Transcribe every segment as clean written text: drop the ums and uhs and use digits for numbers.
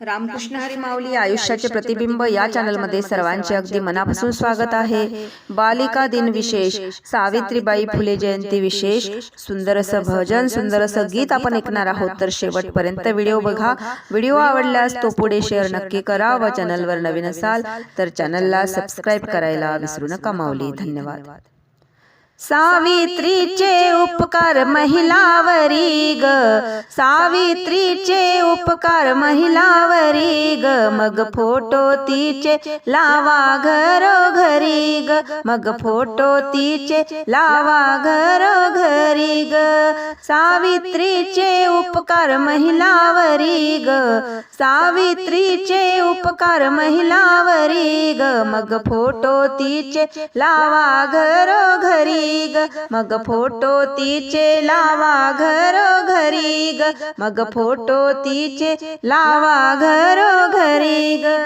रामकृष्ण हरी माऊली आयुष्याचे प्रतिबिंब या चॅनलमध्ये सर्वांचे अगदी मनापासून स्वागत आहे। बालिका दिन विशेष, सावित्रीबाई फुले जयंती विशेष, सुंदर असं भजन, सुंदर असं गीत आपण ऐकणार आहोत। तर शेवटपर्यंत व्हिडिओ बघा। व्हिडिओ आवडल्यास तो पुढे शेअर नक्की करा व चॅनलवर नवीन असाल तर चॅनलला सबस्क्राइब करायला विसरू नका। माऊली धन्यवाद। सावित्रीचे उपकार महिलावरी ग, सावित्रीचे उपकार महिलावरी ग, मग फोटो तिचे लावा घरोघरी ग, मग फोटो तिचे लावा घरोघरी ग। सावित्रीचे उपकार महिलावरी ग, सावित्रीचे उपकार महिलावरी ग, मग फोटो तिचे लावा घरोघरी ग, मग फोटो तिचे लावा घरोघरी ग, मग फोटो तिचे लावा घरोघरी ग।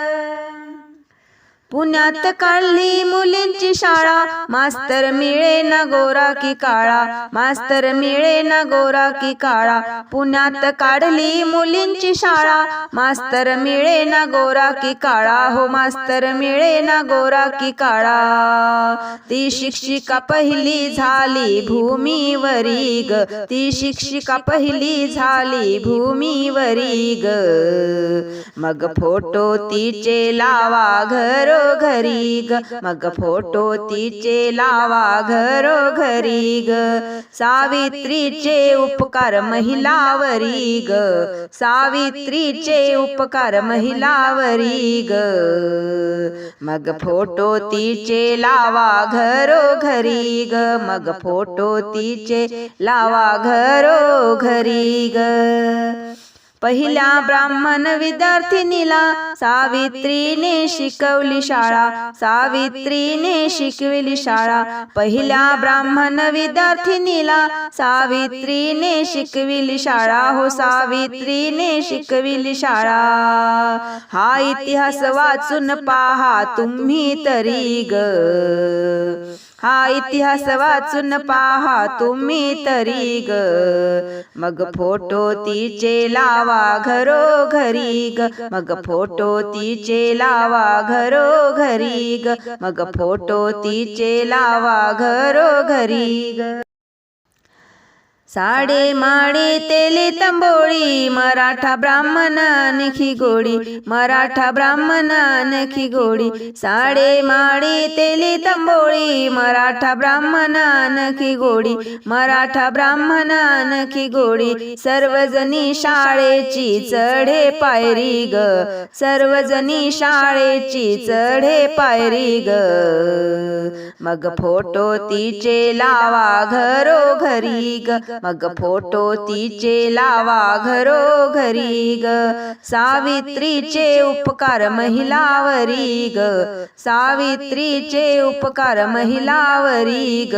पुण्यात काढली मुलींची शाळा, मास्तर मिळे ना गोरा की काळा, मास्तर मिळे ना गोरा की काळा। पुण्यात काढली मुलींची शाळा, मास्तर मिळे ना गोरा की काळा, हो मास्तर मिळे ना गोरा की काळा। ती शिक्षिका पहिली झाली भूमीवरी ग, ती शिक्षिका पहिली झाली भूमीवरी ग, मग फोटो तिचे लावा घरोघरी ग, मग फोटो तिचे लावा घरोघरी ग। सावित्रीचे उपकार महिलावरी ग, सावित्रीचे उपकार महिलावरी ग, मग फोटो तिचे लावा घरोघरी ग, मग फोटो तिचे लावा घरोघरी ग। पहिल्या ब्राह्मण विद्यार्थिनीला सावित्रीने शिकवली शाळा, सावित्रीने शिकवली शाळा। पहिल्या ब्राह्मण विद्यार्थिनीला सावित्रीने शिकविली शाळा, हो सावित्रीने शिकविली शाळा। हा इतिहास वाचून पहा तुम्ही तरी ग, हा इतिहास वाचून पहा तुम्ही तरी ग, मग फोटो तिचे लावा घरोघरी ग, मग फोटो तिचे लावा घरोघरी ग, मग फोटो तिचे लावा घरोघरी ग। साडे माडी तेली तंबोळी, मराठा ब्राह्मण आणखी गोडी, मराठा ब्राह्मण आणखी गोडी। साडे माडी तेली तंबोळी, मराठा ब्राह्मण आणखी गोडी, मराठा ब्राह्मण आणखी गोडी। सर्वजणी शाळेची चढे पायरी ग, सर्वजणी शाळेची चढे पायरी ग, मग फोटो तिचे लावा घरोघरी ग, मग फोटो तिचे लावा घरोघरी ग। सावित्रीचे उपकार महिलावरी ग, सावित्रीचे उपकार महिलावरी ग,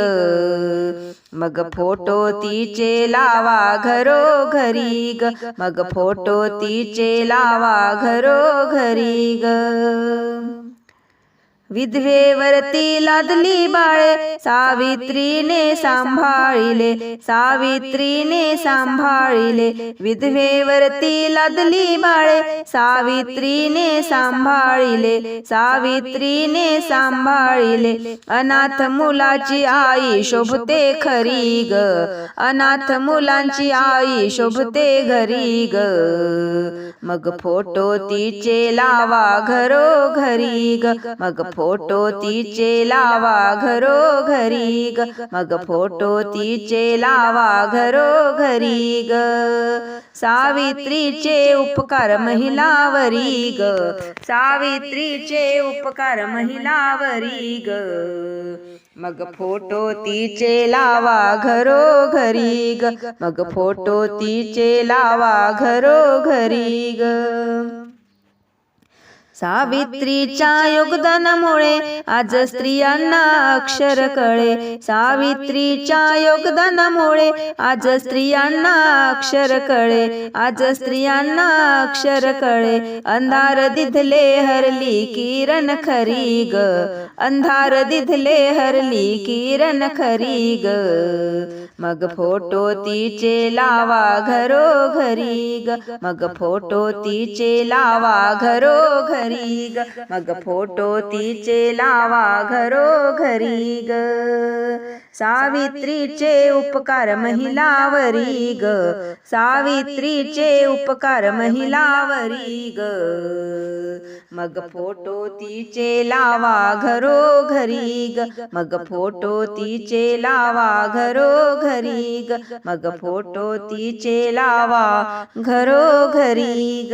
मग फोटो तिचे लावा घरोघरी ग, मग फोटो तिचे लावा घरोघरी ग। विधवेवरती लादली बाळे, सावित्रीने सांभाळिले, सावित्रीने सांभाळिले। विधवेवरती लादली बाळे, सावित्रीने सांभाळिले, सावित्रीने सांभाळिले। अनाथ मुलाची आई शोभते खरी ग, अनाथ मुलांची आई शोभते घरी ग, मग फोटो तिचे लावा घरोघरी ग, मग फोटो तिचे लावा घरोघरी ग, मग फोटो तिचे लावा घरोघरी ग। सावित्रीचे उपकार महिलावरी ग, सावित्रीचे उपकार महिलावरी ग, मग फोटो तिचे लावा घरोघरी ग, मग फोटो तिचे लावा घरोघरी ग। सावित्रीच्या योगदानामुळे आज स्त्रियांना अक्षर कळे. सावित्रीच्या योगदानामुळे आज स्त्रियांना अक्षर कळे. आज स्त्रियांना अक्षर कळे. अंधार दिधले हरली किरण खरी ग. अंधार दिधले हरली किरण खरी ग. मग फोटो तिचे लावा घरोघरी ग. मग फोटो तिचे लावा घरोघरी ग. मग फोटो तिचे लावा घरोघरी ग. सावित्रीचे उपकार महिलावरी ग. सावित्रीचे उपकार महिलावरी ग. मग फोटो तिचे लावा घरोघरी ग. मग फोटो तिचे लावा घरोघरी ग. मग फोटो तिचे लावा घरोघरी ग.